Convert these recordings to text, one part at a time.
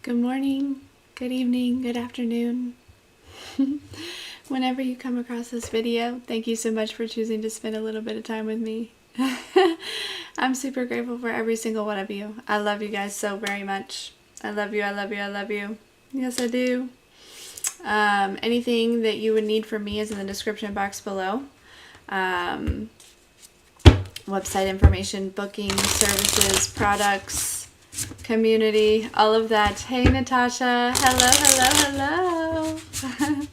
Good morning, good evening, good afternoon. Whenever you come across this video, thank you so much for choosing to spend a little bit of time with me. I'm super grateful for every single one of you. I love you guys so very much. I love you, I love you, I love you. Yes, I do. Anything that you would need from me is in the description box below. Website information, booking, services, products, community, all of that. Hey, Natasha. Hello, hello, hello.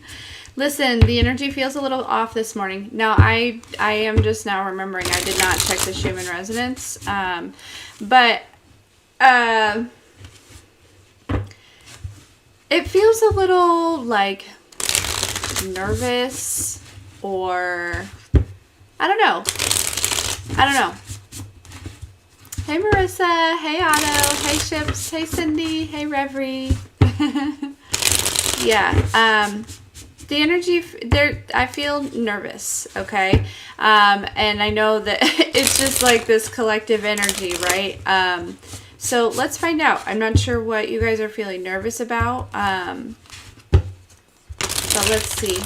Listen, the energy feels a little off this morning. Now, I am just now remembering I did not check the Schumann resonance. But it feels a little like nervous, or I don't know. Hey Marissa, hey Otto, hey Ships, hey Cindy, hey Reverie. Yeah, the energy there, I feel nervous, okay? And I know that it's just like this collective energy, right? So let's find out. I'm not sure what you guys are feeling nervous about, but let's see.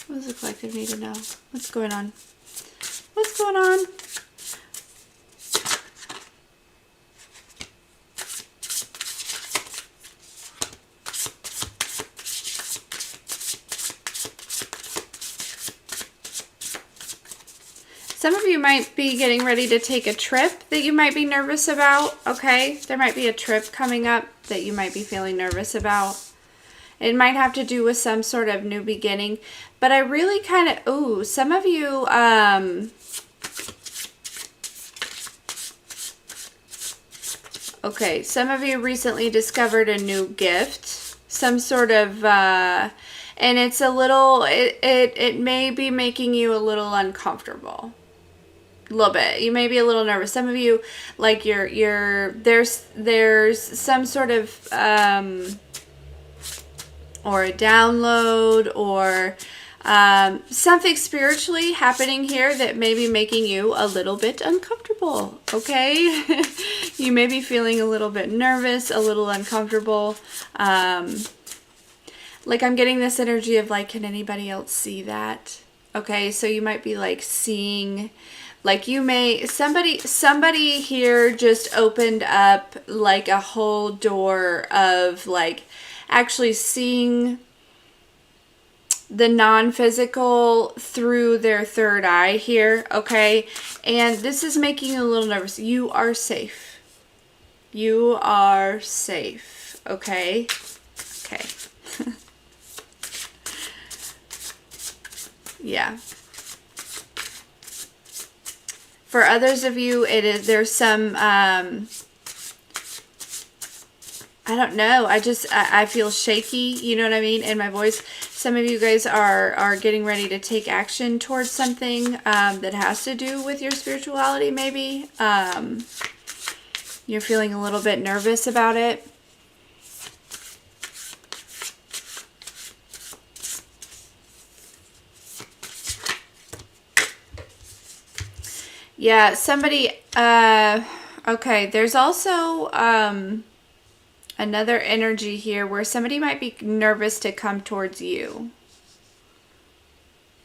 What does the collective need to know? What's going on? What's going on? Some of you might be getting ready to take a trip that you might be nervous about, okay? There might be a trip coming up that you might be feeling nervous about. It might have to do with some sort of new beginning. But I really kind of, some of you, okay, some of you recently discovered a new gift. Some sort of, and it's a little, it may be making you a little uncomfortable. A little bit. You may be a little nervous. Some of you, like there's some sort of, or a download, or something spiritually happening here that may be making you a little bit uncomfortable, okay? You may be feeling a little bit nervous, a little uncomfortable. Like I'm getting this energy of like, can anybody else see that? Okay, so you might be like seeing, like you may, somebody here just opened up like a whole door of like actually seeing the non-physical through their third eye here, okay? And this is making you a little nervous. You are safe. You are safe, okay? Okay. Yeah. For others of you, there's some, I don't know. I feel shaky, you know what I mean, in my voice. Some of you guys are getting ready to take action towards something that has to do with your spirituality, maybe. You're feeling a little bit nervous about it. Yeah, somebody, okay, there's also another energy here where somebody might be nervous to come towards you.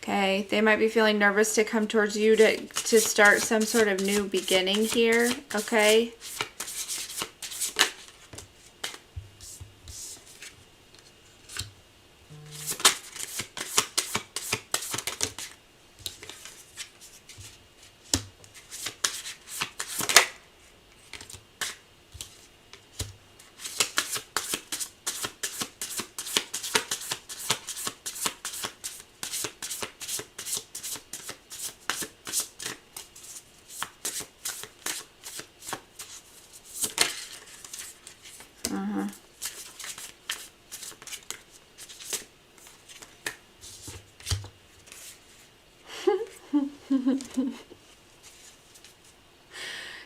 Okay, they might be feeling nervous to come towards you to start some sort of new beginning here, okay?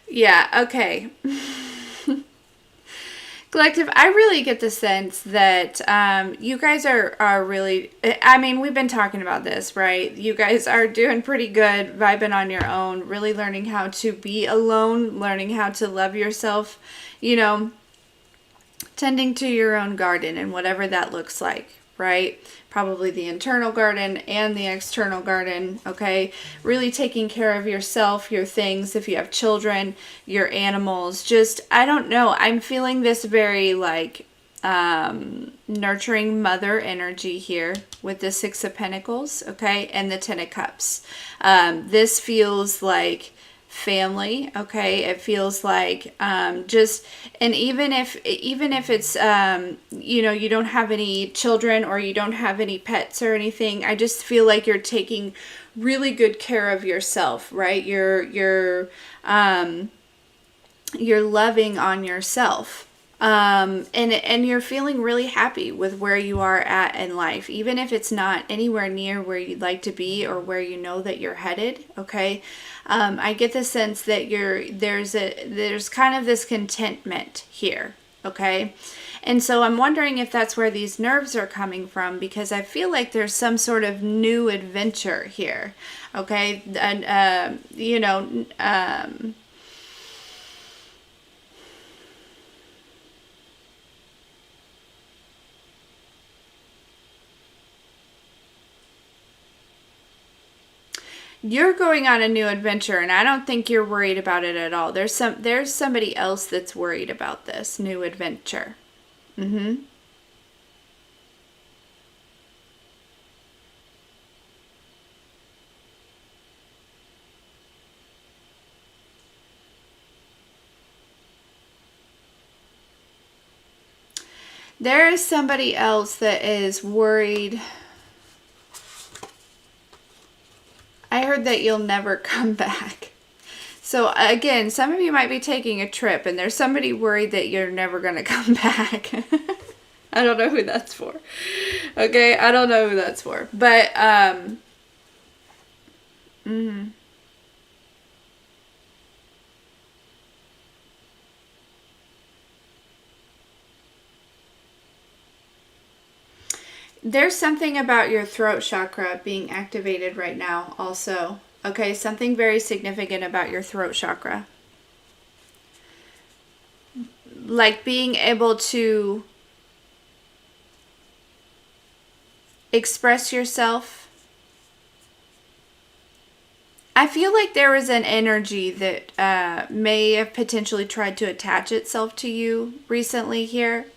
Yeah, okay. Collective, I really get the sense that you guys are really, I mean, we've been talking about this, right? You guys are doing pretty good, vibing on your own, really learning how to be alone, learning how to love yourself, you know, tending to your own garden and whatever that looks like, right? Probably the internal garden and the external garden, okay? Really taking care of yourself, your things, if you have children, your animals. Just, I don't know. I'm feeling this very like nurturing mother energy here with the Six of Pentacles, okay? And the Ten of Cups. This feels like family, okay? It feels like just, and even if it's you know, you don't have any children or you don't have any pets or anything, I just feel like you're taking really good care of yourself, right? You're loving on yourself. And you're feeling really happy with where you are at in life, even if it's not anywhere near where you'd like to be or where you know that you're headed. Okay. I get the sense that there's kind of this contentment here. Okay. And so I'm wondering if that's where these nerves are coming from, because I feel like there's some sort of new adventure here. Okay. And, you know, you're going on a new adventure, and I don't think you're worried about it at all. There's somebody else that's worried about this new adventure. There is somebody else that is worried. I heard that you'll never come back. So again, some of you might be taking a trip and there's somebody worried that you're never going to come back. I don't know who that's for. Okay, I don't know who that's for. But there's something about your throat chakra being activated right now also. Okay, something very significant about your throat chakra. Like being able to express yourself. I feel like there was an energy that may have potentially tried to attach itself to you recently here.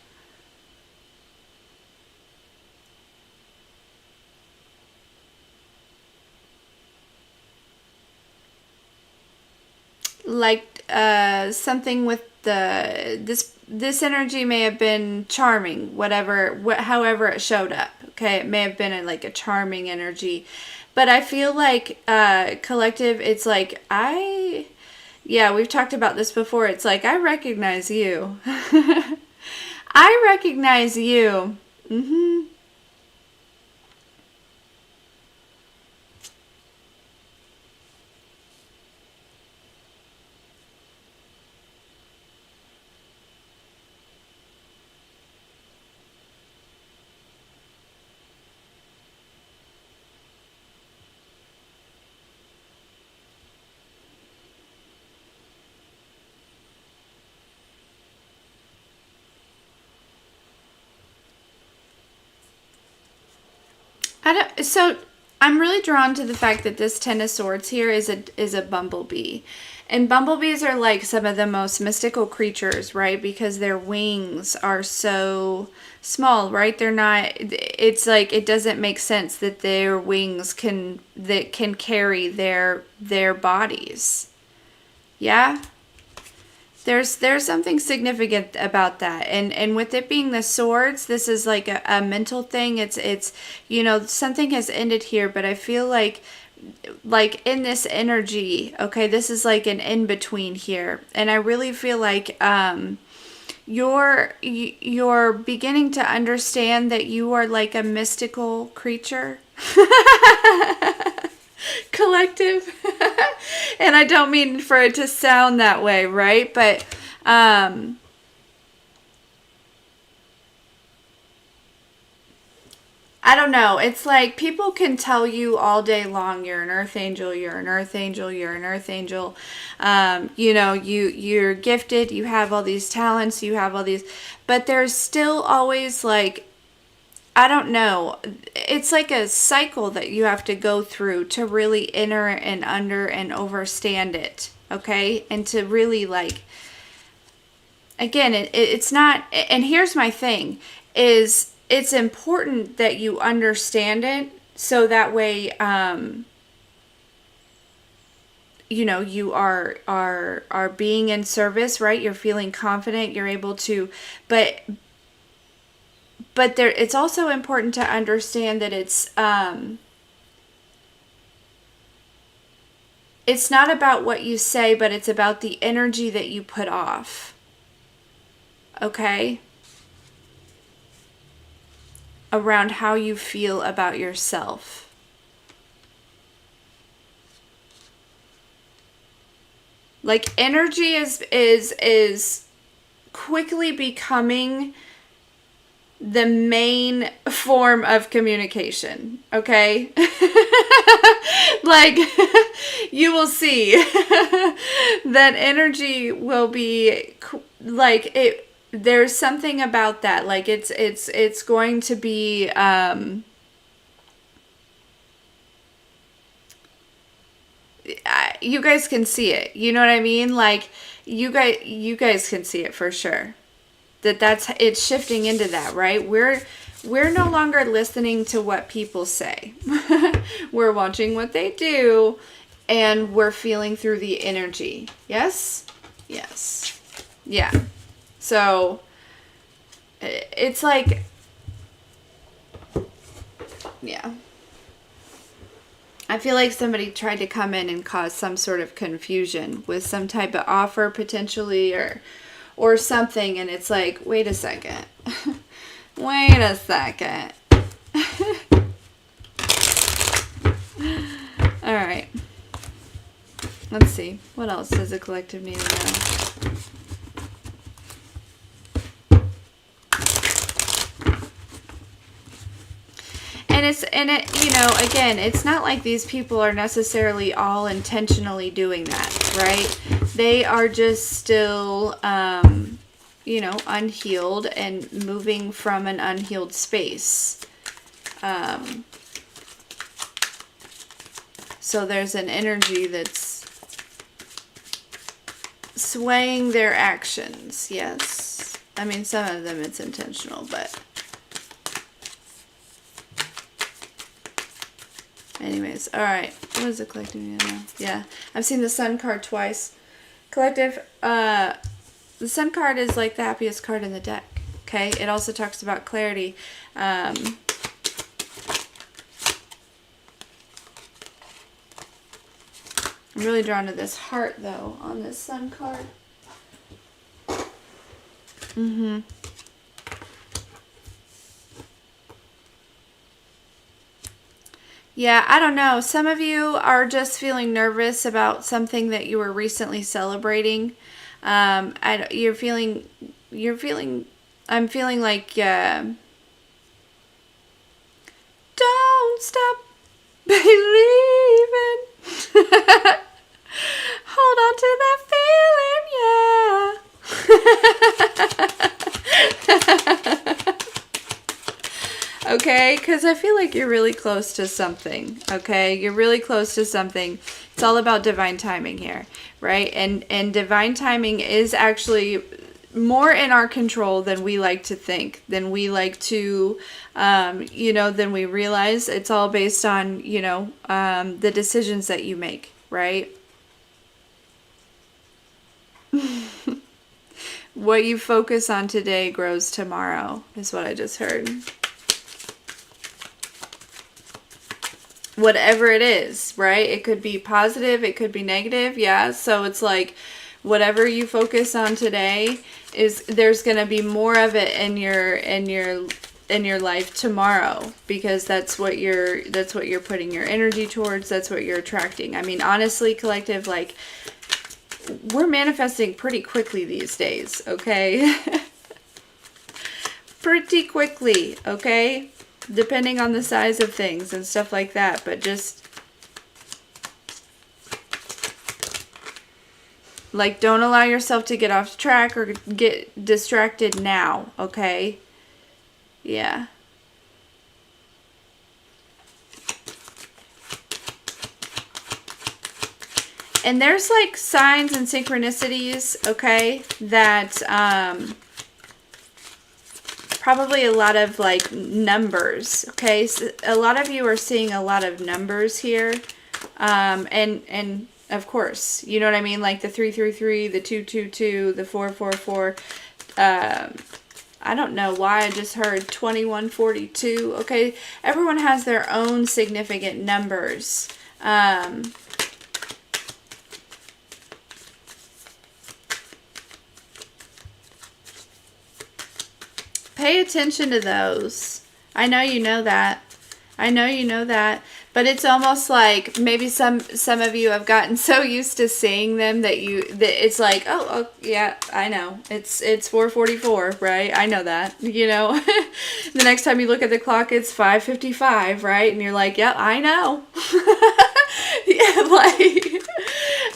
Like something with this energy may have been charming, however it showed up. Okay, it may have been like a charming energy, but I feel like collective, it's like yeah, we've talked about this before. It's like I recognize you. I recognize you. So I'm really drawn to the fact that this Ten of Swords here is a bumblebee. And bumblebees are like some of the most mystical creatures, right? Because their wings are so small, right? They're not, it's like, it doesn't make sense that their wings can carry their bodies. Yeah? There's something significant about that, and with it being the swords, this is like a mental thing. It's you know, something has ended here, but I feel like in this energy, okay, this is like an in between here, and I really feel like you're beginning to understand that you are like a mystical creature. Collective. And I don't mean for it to sound that way, right? But I don't know. It's like people can tell you all day long, you're an earth angel, you're an earth angel, you're an earth angel. You know, you're gifted, you have all these talents, you have all these, but there's still always like, I don't know. It's like a cycle that you have to go through to really enter and under and overstand it. Okay. And to really like, again, it's not, and here's my thing is, it's important that you understand it so that way, you know, you are being in service, right? You're feeling confident, you're able to, but there, it's also important to understand that it's not about what you say, but it's about the energy that you put off. Okay? Around how you feel about yourself. Like energy is quickly becoming the main form of communication, okay? Like you will see that energy will be like it. There's something about that, like it's going to be you guys can see it, you know what I mean? Like you guys can see it for sure, that's it's shifting into that, right? We're no longer listening to what people say. We're watching what they do, and we're feeling through the energy. Yes, yeah. So it's like, yeah. I feel like somebody tried to come in and cause some sort of confusion with some type of offer potentially, or something, and it's like, wait a second. Wait a second. All right. Let's see. What else does the collective need to know? And it, you know, again, it's not like these people are necessarily all intentionally doing that, right? They are just still, you know, unhealed and moving from an unhealed space. So there's an energy that's swaying their actions. Yes. I mean, some of them it's intentional, but anyways, all right. What is the collective now? Yeah, I've seen the Sun card twice. Collective, the Sun card is like the happiest card in the deck. Okay, it also talks about clarity. I'm really drawn to this heart though on this Sun card. Yeah, I don't know. Some of you are just feeling nervous about something that you were recently celebrating. You're feeling, I'm feeling like, don't stop believing. Hold on to that feeling, yeah. Okay, because I feel like you're really close to something, okay? You're really close to something. It's all about divine timing here, right? And divine timing is actually more in our control than we like to think, than we like to, you know, than we realize. It's all based on, you know, the decisions that you make, right? What you focus on today grows tomorrow, is what I just heard. Whatever it is, right? It could be positive, it could be negative, yeah. So it's like whatever you focus on today is there's going to be more of it in your life tomorrow, because that's what you're putting your energy towards, that's what you're attracting. I mean, honestly, collective, like we're manifesting pretty quickly these days, okay? Pretty quickly, okay? depending on the size of things and stuff like that. But just, like, don't allow yourself to get off track or get distracted now, okay? Yeah. And there's like signs and synchronicities, okay, that probably a lot of like numbers, okay? So a lot of you are seeing a lot of numbers here. And of course, you know what I mean? Like the 333, the 222, the 444. I don't know why I just heard 2142. Okay, everyone has their own significant numbers. Pay attention to those. I know you know that. I know you know that. But it's almost like maybe some of you have gotten so used to seeing them that it's like, oh yeah, I know. It's 4:44, right? I know that. You know. The next time you look at the clock, it's 5:55, right? And you're like, yep, I know. Yeah, like,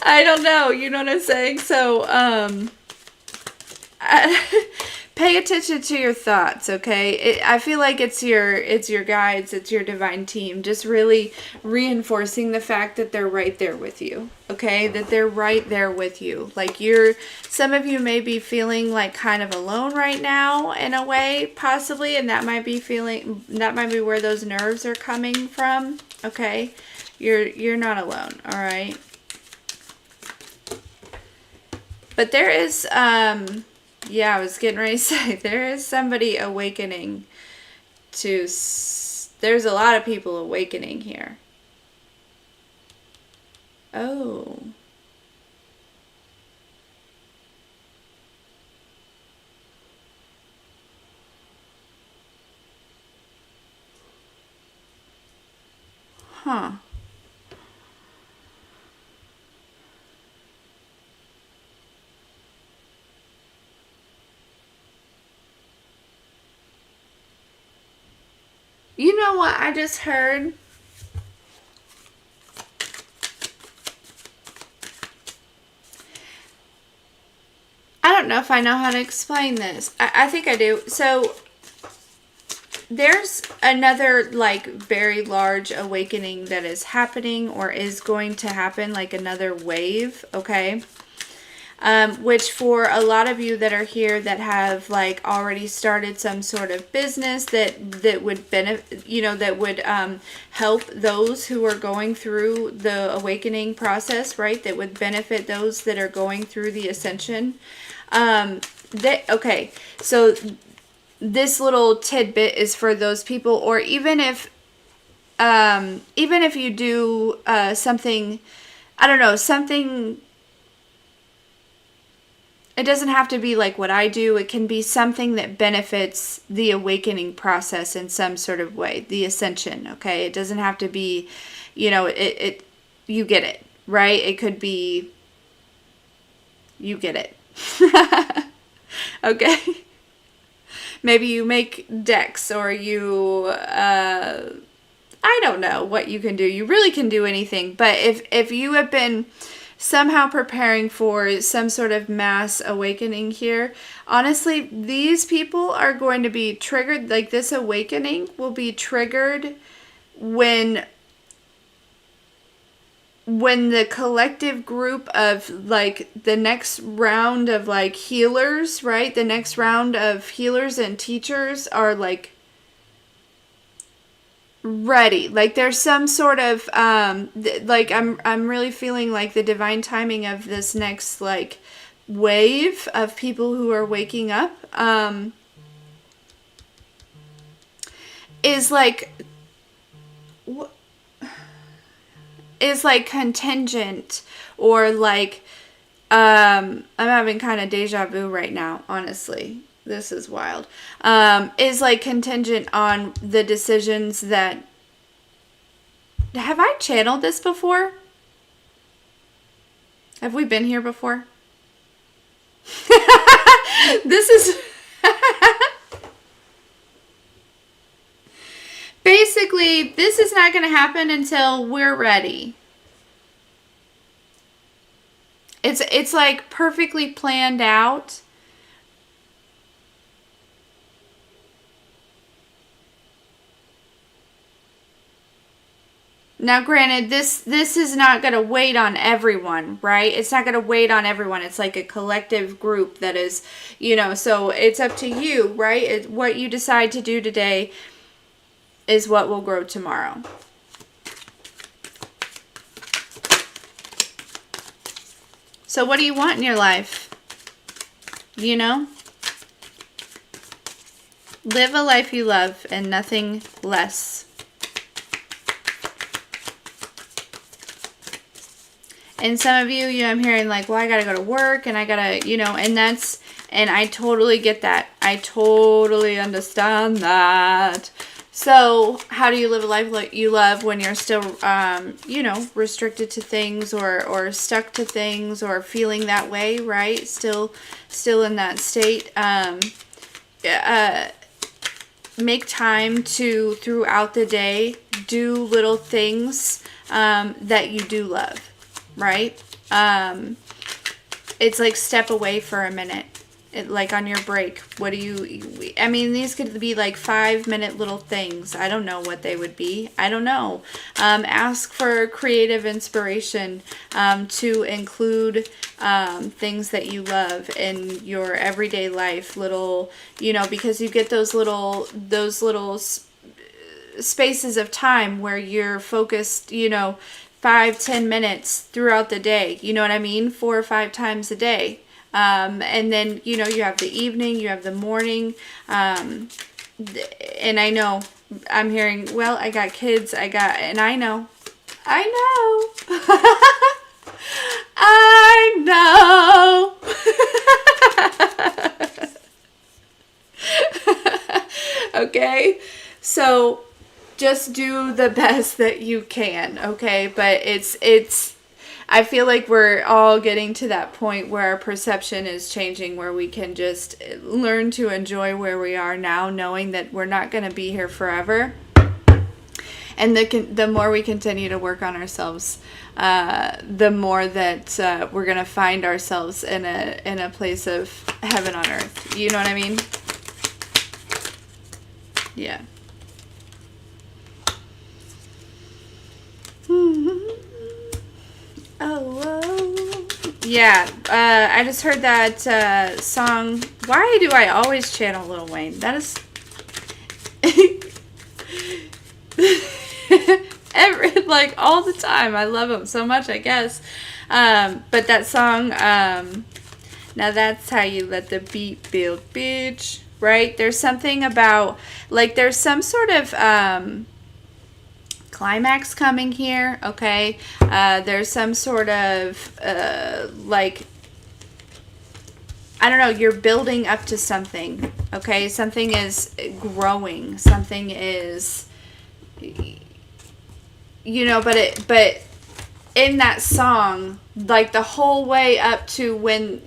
I don't know. You know what I'm saying? So, pay attention to your thoughts, okay? I feel like it's your guides, it's your divine team, just really reinforcing the fact that they're right there with you, okay? That they're right there with you. Like some of you may be feeling like kind of alone right now in a way, possibly, and that might be where those nerves are coming from, okay? You're not alone, all right? But there is yeah, I was getting ready to say, there is somebody awakening to, there's a lot of people awakening here. Oh. Huh. You know what I just heard? I don't know if I know how to explain this. I think I do. So, there's another, like, very large awakening that is happening or is going to happen, like another wave, okay? Which for a lot of you that are here that have like already started some sort of business that would benefit, you know, that would help those who are going through the awakening process, right? That would benefit those that are going through the ascension. Okay, so this little tidbit is for those people, or even if you do something, I don't know, something. It doesn't have to be like what I do. It can be something that benefits the awakening process in some sort of way, the ascension, okay? It doesn't have to be, you know, you get it, right? It could be, you get it. Okay? Maybe you make decks, or you, I don't know what you can do. You really can do anything. But if you have been somehow preparing for some sort of mass awakening here, honestly, these people are going to be triggered. Like, this awakening will be triggered when the collective group of, like, the next round of, like, healers, right? The next round of healers and teachers are, like, ready. Like, there's some sort of like, I'm really feeling like the divine timing of this next, like, wave of people who are waking up is like contingent, or like I'm having kind of deja vu right now, honestly. This is wild. Is like contingent on the decisions that... Have I channeled this before? Have we been here before? This is... basically, this is not going to happen until we're ready. It's like perfectly planned out. Now, granted, this is not going to wait on everyone, right? It's not going to wait on everyone. It's like a collective group that is, so it's up to you, right? What you decide to do today is what will grow tomorrow. So what do you want in your life? Live a life you love and nothing less. And some of you, I'm hearing like, well, I got to go to work and I got to, and I totally get that. I totally understand that. So how do you live a life like you love when you're still, restricted to things or stuck to things or feeling that way, right? Still in that state. Make time to, throughout the day, do little things that you do love. Right? It's like step away for a minute. Like on your break. These could be like 5-minute little things. I don't know what they would be. I don't know. Ask for creative inspiration to include things that you love in your everyday life. Little, because you get those little spaces of time where you're focused, 5-10 minutes throughout the day, you know what I mean? 4 or 5 times a day. And then, you have the evening, you have the morning. And I know I'm hearing, well, I got kids, and I know. I know. Okay. So just do the best that you can, okay? But I feel like we're all getting to that point where our perception is changing, where we can just learn to enjoy where we are now, knowing that we're not going to be here forever. And the more we continue to work on ourselves, the more that we're going to find ourselves in a place of heaven on earth. You know what I mean? Yeah. Oh, yeah. I just heard that song. Why do I always channel Lil Wayne? That is like all the time. I love him so much, I guess. But that song, now that's how you let the beat build, bitch. Right? There's something about, like, there's some sort of climax coming here, okay? There's some sort of, like, I don't know, you're building up to something, okay? Something is growing. Something is, but in that song, like, the whole way up to when,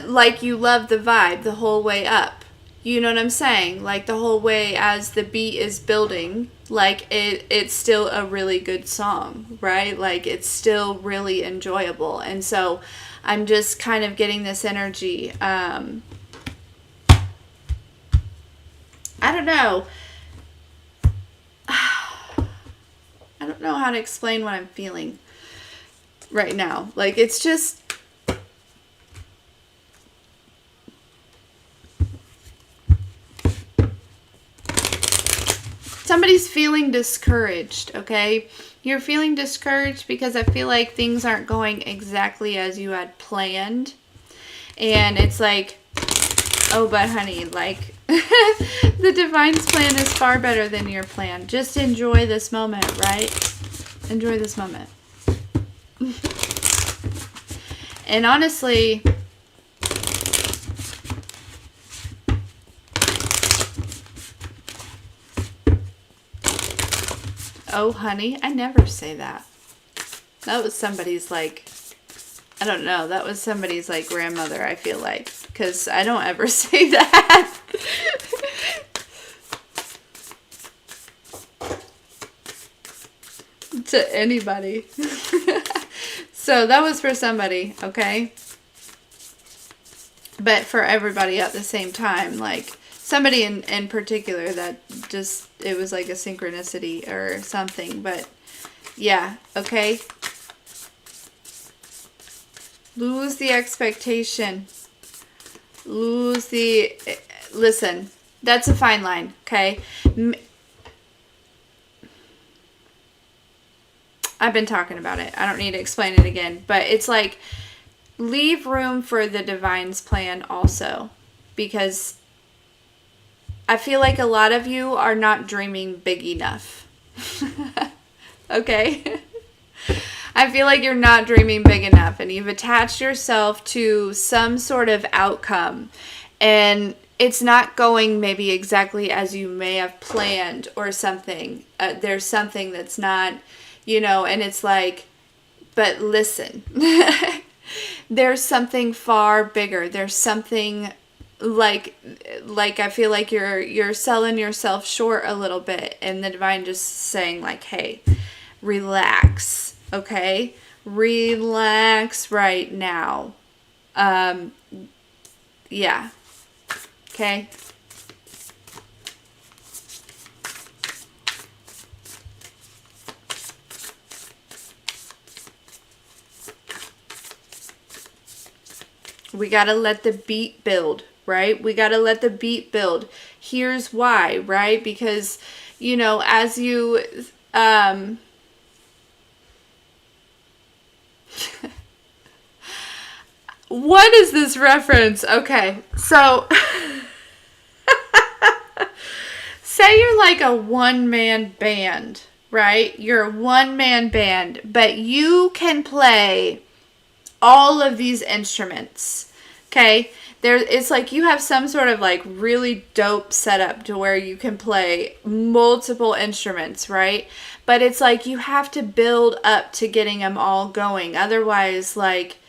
like, you love the vibe the whole way up. You know what I'm saying? Like, the whole way as the beat is building, like, it's still a really good song, right? Like, it's still really enjoyable. And so I'm just kind of getting this energy. I don't know. I don't know how to explain what I'm feeling right now. Like, it's just, somebody's feeling discouraged, okay? You're feeling discouraged because I feel like things aren't going exactly as you had planned. And it's like, oh, but honey, like, the divine's plan is far better than your plan. Just enjoy this moment, right? Enjoy this moment. And honestly, oh, honey, I never say that. That was somebody's, like, I don't know. That was somebody's, like, grandmother, I feel like. because I don't ever say that. To anybody. So that was for somebody, okay? But for everybody at the same time, like somebody in particular that just, it was like a synchronicity or something. But yeah, okay? Lose the expectation. Listen, that's a fine line, okay? I've been talking about it. I don't need to explain it again. But it's like, leave room for the divine's plan also. Because I feel like a lot of you are not dreaming big enough. Okay? I feel like you're not dreaming big enough. And you've attached yourself to some sort of outcome. And it's not going maybe exactly as you may have planned or something. There's something that's not... and it's like, but listen, there's something far bigger. There's something like I feel like you're selling yourself short a little bit, and the divine just saying like, hey, relax, okay? Relax right now. Yeah. Okay. We got to let the beat build, right? We got to let the beat build. Here's why, right? Because, as you, what is this reference? Okay, so, say you're like a one-man band, right? You're a one-man band, but you can play all of these instruments, okay? It's like you have some sort of like really dope setup to where you can play multiple instruments, right? But it's like you have to build up to getting them all going. Otherwise, like,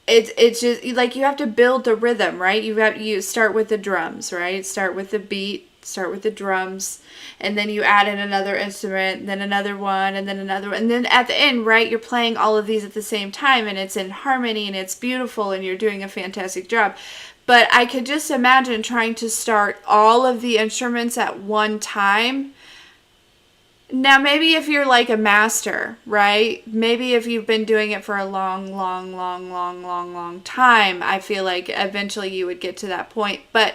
it's just like you have to build the rhythm, right? You start with the drums, right? Start with the beat, start with the drums, and then you add in another instrument, then another one, and then another one. And then at the end, right, you're playing all of these at the same time, and it's in harmony, and it's beautiful, and you're doing a fantastic job. But I could just imagine trying to start all of the instruments at one time. Now, maybe if you're like a master, right? Maybe if you've been doing it for a long time, I feel like eventually you would get to that point. But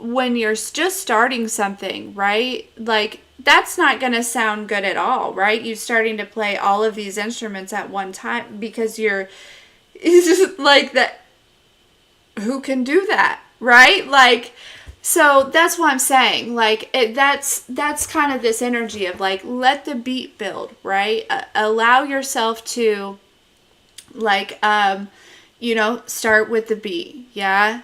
when you're just starting something, right? Like, that's not going to sound good at all, right? You're starting to play all of these instruments at one time because it's just like that. Who can do that, right? Like, so that's what I'm saying. Like, that's kind of this energy of like, let the beat build, right? Allow yourself to like, start with the beat. Yeah.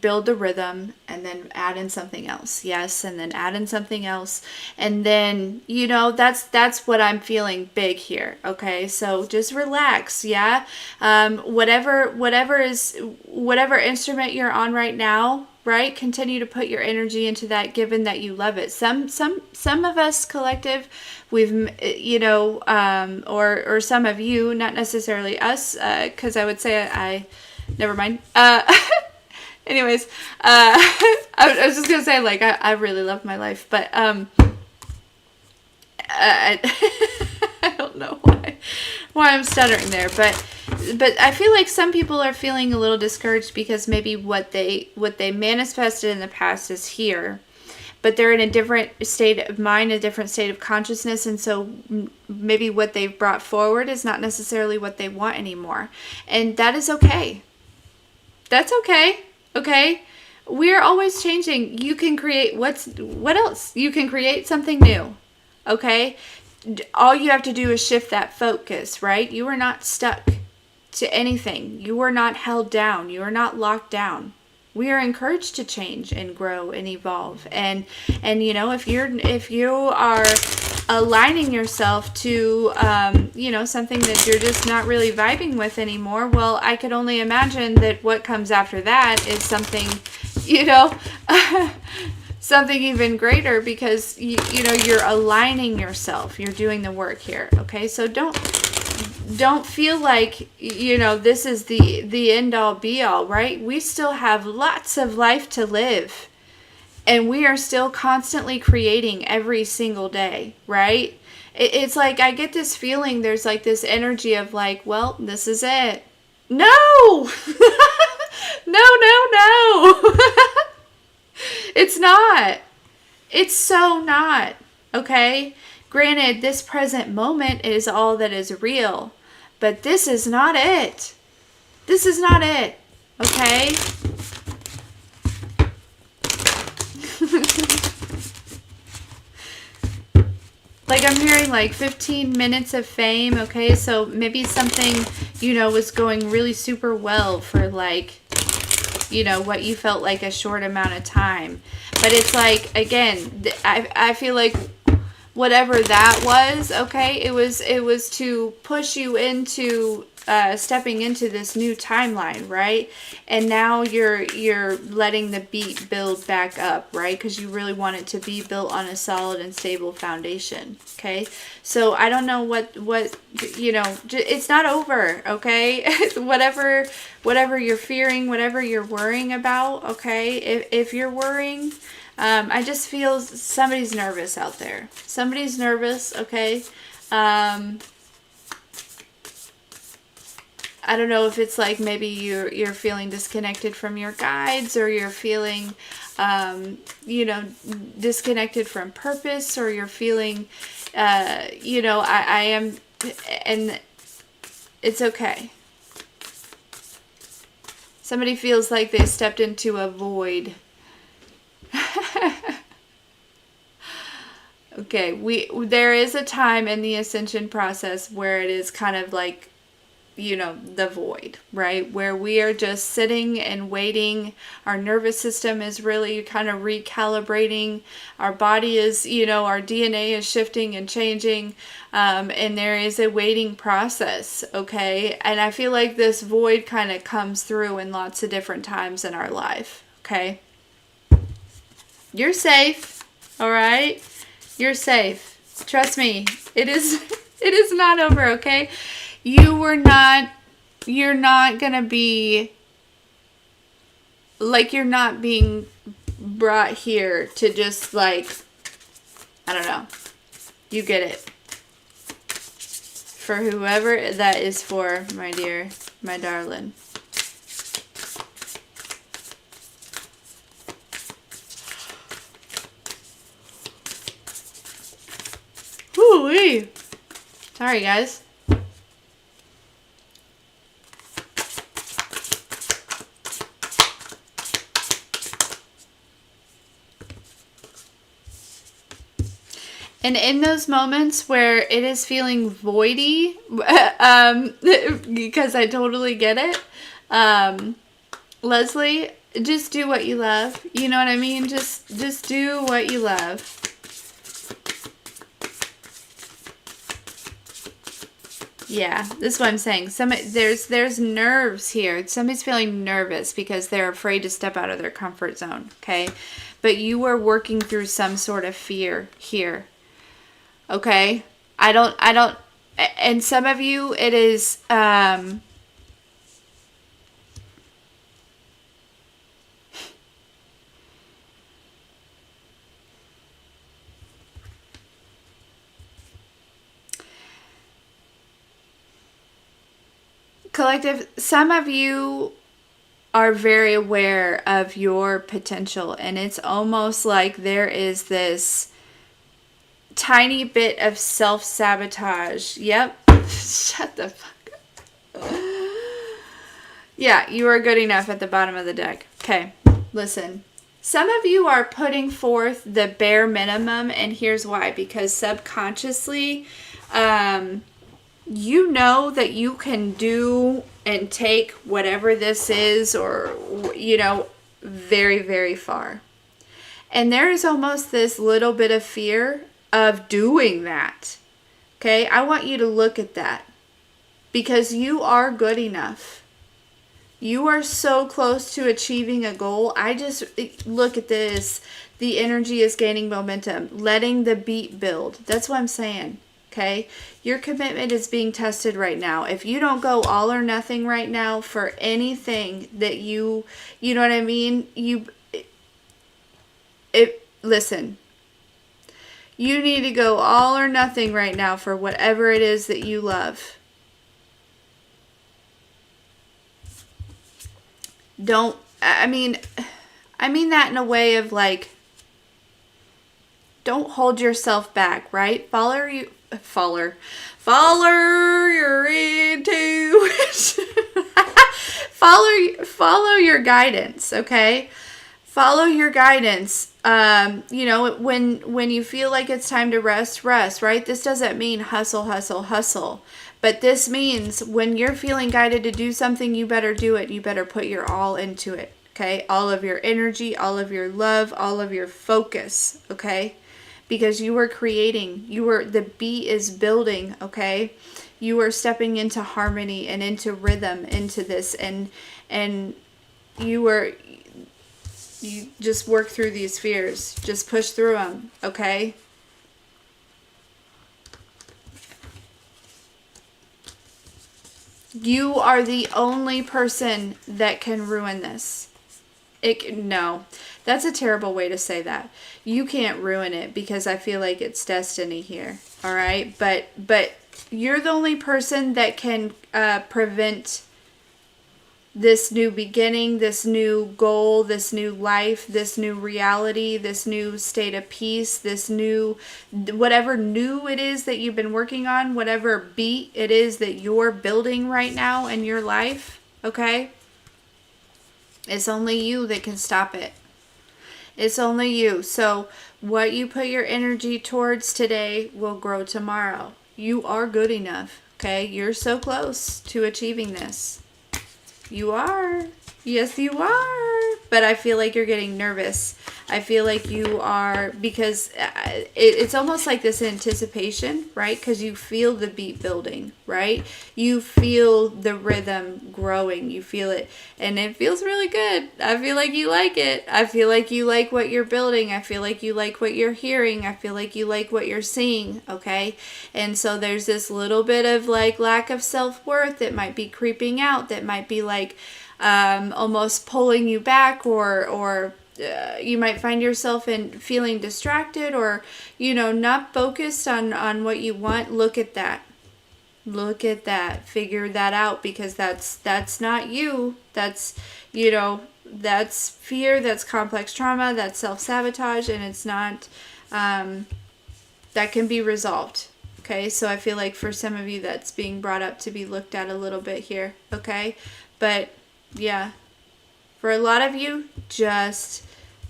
Build the rhythm and then add in something else. Yes. And then add in something else. And then, that's what I'm feeling big here. Okay. So just relax. Yeah. Whatever instrument you're on right now, right? Continue to put your energy into that, given that you love it. Some of us collective, we've, or some of you, not necessarily us, cause I would say never mind. Anyways, I was just going to say, like, I really love my life, but, I don't know why I'm stuttering there, but I feel like some people are feeling a little discouraged because maybe what they manifested in the past is here, but they're in a different state of mind, a different state of consciousness, and so maybe what they've brought forward is not necessarily what they want anymore, and that is okay. That's okay. Okay, we're always changing. You can create what else? You can create something new. Okay, all you have to do is shift that focus, right? You are not stuck to anything. You are not held down. You are not locked down. We are encouraged to change and grow and evolve. And if you are aligning yourself to, you know, something that you're just not really vibing with anymore. Well, I could only imagine that what comes after that is something, you know, something even greater, because, you know, you're aligning yourself. You're doing the work here. Okay. So don't feel like, you know, this is the end all be all, right? We still have lots of life to live. And we are still constantly creating every single day, right? It's like I get this feeling, there's like this energy of like, well, this is it. No! No. It's not. It's so not. Okay? Granted, this present moment is all that is real. But this is not it. This is not it. Okay? Like I'm hearing like 15 minutes of fame, okay? So maybe something, you know, was going really super well for like, you know, what you felt like a short amount of time. But it's like, again, I feel like whatever that was, okay, it was to push you into stepping into this new timeline, right? And now you're letting the beat build back up, right? Because you really want it to be built on a solid and stable foundation. Okay, so I don't know what you know. It's not over. Okay, whatever you're fearing, whatever you're worrying about. Okay, if you're worrying, I just feel somebody's nervous out there. Somebody's nervous. Okay. I don't know if it's like maybe you're feeling disconnected from your guides, or you're feeling, you know, disconnected from purpose, or you're feeling, you know, I am, and it's okay. Somebody feels like they stepped into a void. Okay, there is a time in the ascension process where it is kind of like, you know, the void, right? Where we are just sitting and waiting. Our nervous system is really kind of recalibrating. Our body is, you know, our DNA is shifting and changing. And there is a waiting process, okay? And I feel like this void kind of comes through in lots of different times in our life, okay? You're safe, all right? You're safe. Trust me, it is not over, okay? You're not gonna be, like, you're not being brought here to just, like, I don't know. You get it. For whoever that is for, my dear, my darling. Woo-wee. Sorry, guys. And in those moments where it is feeling voidy, because I totally get it, Leslie, just do what you love. You know what I mean? Just do what you love. Yeah, this is what I'm saying. There's nerves here. Somebody's feeling nervous because they're afraid to step out of their comfort zone. Okay, but you are working through some sort of fear here. Okay, I don't, and some of you, it is, collective, some of you are very aware of your potential, and it's almost like there is this tiny bit of self-sabotage. Yep. Shut the fuck up. Yeah, you are good enough at the bottom of the deck. Okay, listen. Some of you are putting forth the bare minimum, and here's why. Because subconsciously, you know that you can do and take whatever this is, or, you know, very, very far. And there is almost this little bit of fear of doing that. Okay? I want you to look at that because you are good enough. You are so close to achieving a goal. I just look at this. The energy is gaining momentum, letting the beat build. That's what I'm saying. Okay? Your commitment is being tested right now. If you don't go all or nothing right now for anything that you know what I mean? Listen. You need to go all or nothing right now for whatever it is that you love. I mean that in a way of like, don't hold yourself back, right? Follow your intuition. follow your guidance, okay? Follow your guidance. When you feel like it's time to rest, right? This doesn't mean hustle. But this means when you're feeling guided to do something, you better do it. You better put your all into it, okay? All of your energy, all of your love, all of your focus, okay? Because you are creating. The beat is building, okay? You are stepping into harmony and into rhythm, into this, and you just work through these fears. Just push through them, okay? You are the only person that can ruin this. No, that's a terrible way to say that. You can't ruin it because I feel like it's destiny here. All right, but you're the only person that can prevent this new beginning, this new goal, this new life, this new reality, this new state of peace, this new, whatever new it is that you've been working on, whatever beat it is that you're building right now in your life, okay? It's only you that can stop it. It's only you. So what you put your energy towards today will grow tomorrow. You are good enough, okay? You're so close to achieving this. You are. Yes, you are. But I feel like you're getting nervous. I feel like you are, because it's almost like this anticipation, right? Because you feel the beat building, right? You feel the rhythm growing. You feel it. And it feels really good. I feel like you like it. I feel like you like what you're building. I feel like you like what you're hearing. I feel like you like what you're seeing, okay? And so there's this little bit of like lack of self-worth that might be creeping out, that might be like almost pulling you back, or you might find yourself in feeling distracted, or not focused on what you want. Look at that. Figure that out, because that's not you. That's that's fear, that's complex trauma, that's self-sabotage, and it's not that can be resolved. Okay, so I feel like for some of you that's being brought up to be looked at a little bit here, okay? But yeah, for a lot of you, just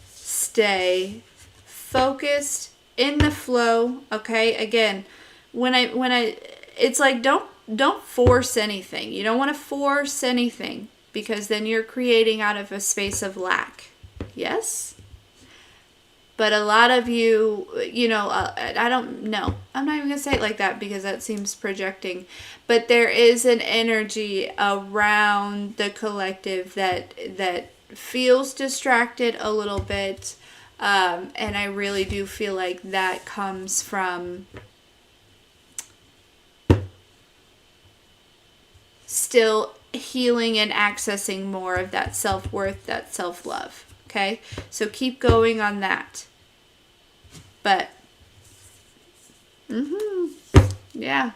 stay focused in the flow, okay? Again, when I it's like don't force anything. You don't want to force anything, because then you're creating out of a space of lack. Yes? But a lot of you, I don't know. I'm not even going to say it like that because that seems projecting. But there is an energy around the collective that feels distracted a little bit. And I really do feel like that comes from still healing and accessing more of that self-worth, that self-love. Okay? So keep going on that. But, yeah.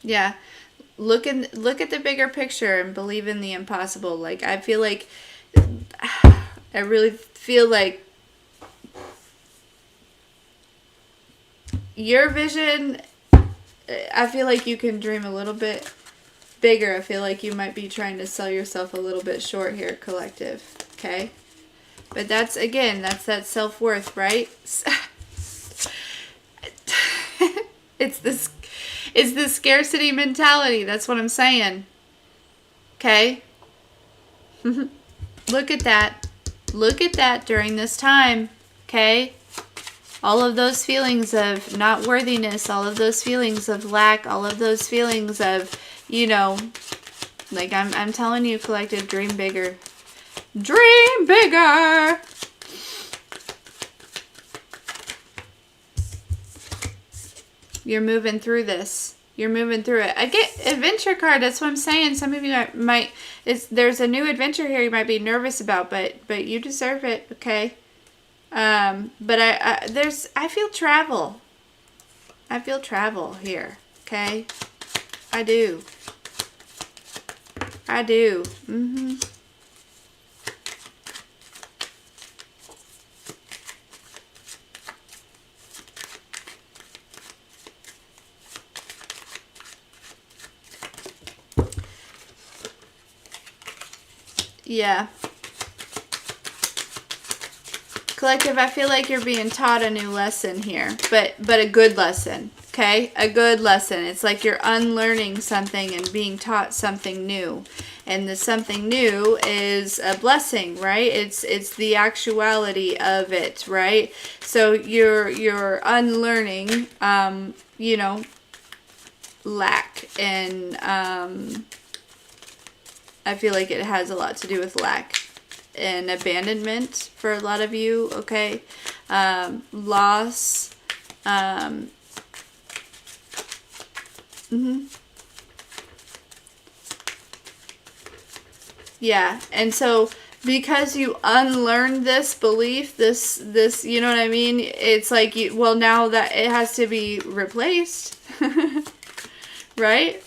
Yeah. Look at the bigger picture and believe in the impossible. Like, I feel like, I really feel like your vision, I feel like you can dream a little bit bigger. I feel like you might be trying to sell yourself a little bit short here, collective. Okay? But that's that self-worth, right? It's the scarcity mentality. That's what I'm saying. Okay? Look at that. Look at that during this time. Okay? All of those feelings of not worthiness, all of those feelings of lack, all of those feelings of, you know, like I'm telling you, collective, dream bigger. Dream bigger! You're moving through this. You're moving through it. I get adventure card. That's what I'm saying. Some of you might there's a new adventure here you might be nervous about, but you deserve it, okay? But I feel travel. I feel travel here, okay? I do. I do. Yeah. Collective, I feel like you're being taught a new lesson here, but a good lesson, okay? A good lesson. It's like you're unlearning something and being taught something new. And the something new is a blessing, right? It's the actuality of it, right? So you're unlearning you know, lack, and I feel like it has a lot to do with lack and abandonment for a lot of you, okay? Loss. Yeah, and so because you unlearned this belief, this, you know what I mean? It's like, well, now that it has to be replaced, right?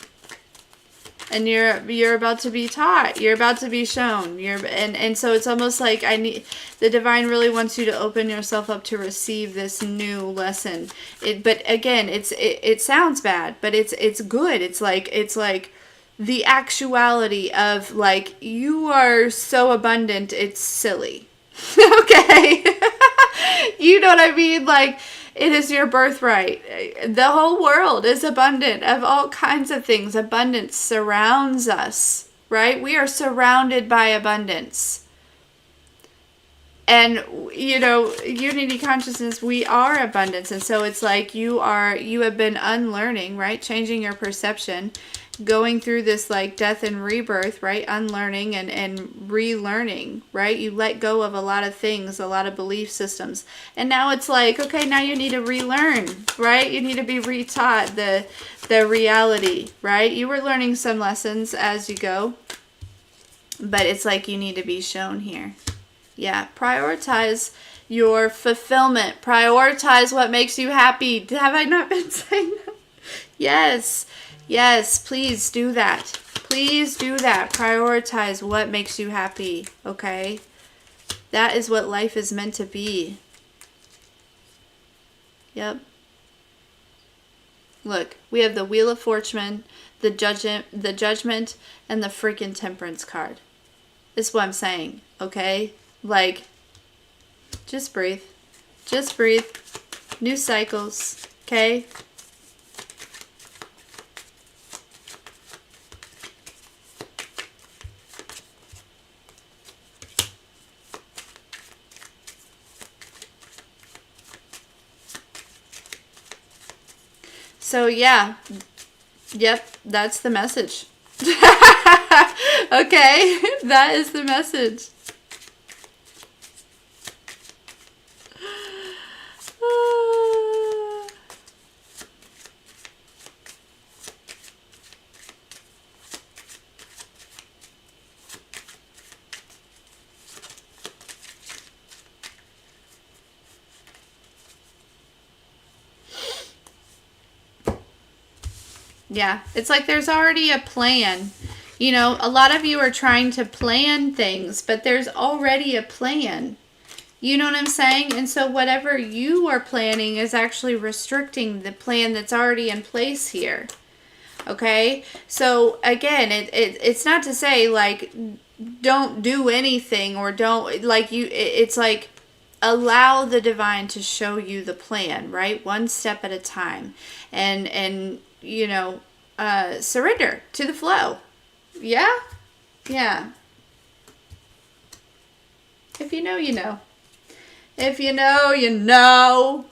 And you're about to be taught. You're about to be shown. And so it's almost like the divine really wants you to open yourself up to receive this new lesson. But again, it sounds bad, but it's good. It's like the actuality of, like, you are so abundant, it's silly. Okay. You know what I mean? Like, it is your birthright. The whole world is abundant of all kinds of things. Abundance surrounds us, right? We are surrounded by abundance. And, you know, unity consciousness, we are abundance. And so it's like you have been unlearning, right? Changing your perception, going through this like death and rebirth, right? Unlearning and relearning, right? You let go of a lot of things, a lot of belief systems. And now it's like, okay, now you need to relearn, right? You need to be retaught the reality, right? You were learning some lessons as you go, but it's like you need to be shown here. Yeah, prioritize your fulfillment. Prioritize what makes you happy. Have I not been saying that? Yes. Yes, please do that. Please do that. Prioritize what makes you happy, okay? That is what life is meant to be. Yep. Look, we have the Wheel of Fortune, the Judgment, and the freaking Temperance card. This is what I'm saying, okay? Like, just breathe. Just breathe. New cycles, okay? So yeah, yep, that's the message. Okay, that is the message. Yeah, it's like there's already a plan. You know, a lot of you are trying to plan things, but there's already a plan. You know what I'm saying? And so whatever you are planning is actually restricting the plan that's already in place here. Okay? So again, it's not to say like don't do anything or don't like you it's like allow the divine to show you the plan, right? One step at a time. And you know, surrender to the flow. Yeah? Yeah. If you know, you know. If you know, you know.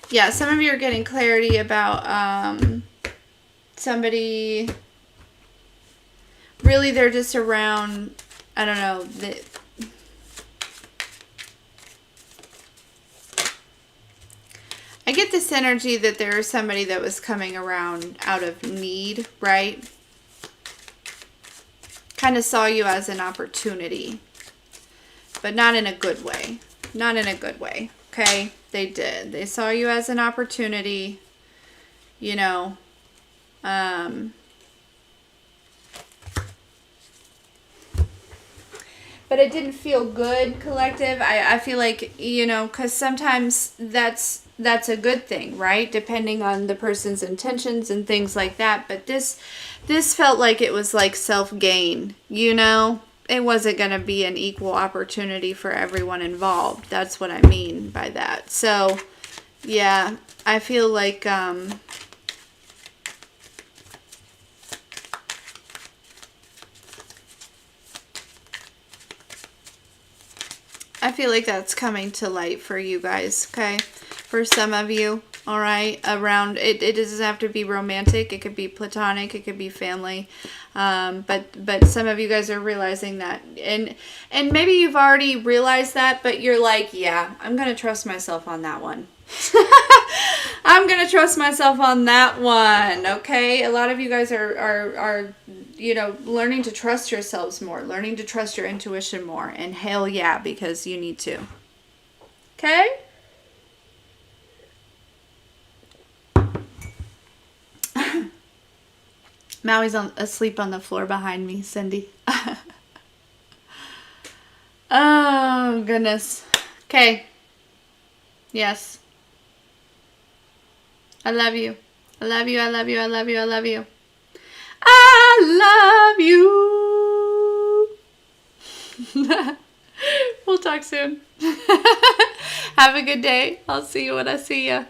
Yeah, some of you are getting clarity about somebody. Really, they're just around, I don't know, I get this energy that there is somebody that was coming around out of need, right? Kind of saw you as an opportunity, but not in a good way. Not in a good way, okay? They did. They saw you as an opportunity, you know, but it didn't feel good, collective. I feel like, you know, because sometimes that's a good thing, right? Depending on the person's intentions and things like that. But this felt like it was like self-gain, you know? It wasn't going to be an equal opportunity for everyone involved. That's what I mean by that. So, yeah, I feel like that's coming to light for you guys, okay? For some of you, all right? Around, it doesn't have to be romantic. It could be platonic. It could be family. But some of you guys are realizing that. And maybe you've already realized that, but you're like, yeah, I'm going to trust myself on that one. I'm going to trust myself on that one, okay? A lot of you guys are, you know, learning to trust yourselves more, learning to trust your intuition more, and hell yeah, because you need to. Okay? Maui's asleep on the floor behind me, Cindy. Oh, goodness. Okay. Yes. I love you. I love you. I love you. I love you. I love you. I love you. We'll talk soon. Have a good day. I'll see you when I see you.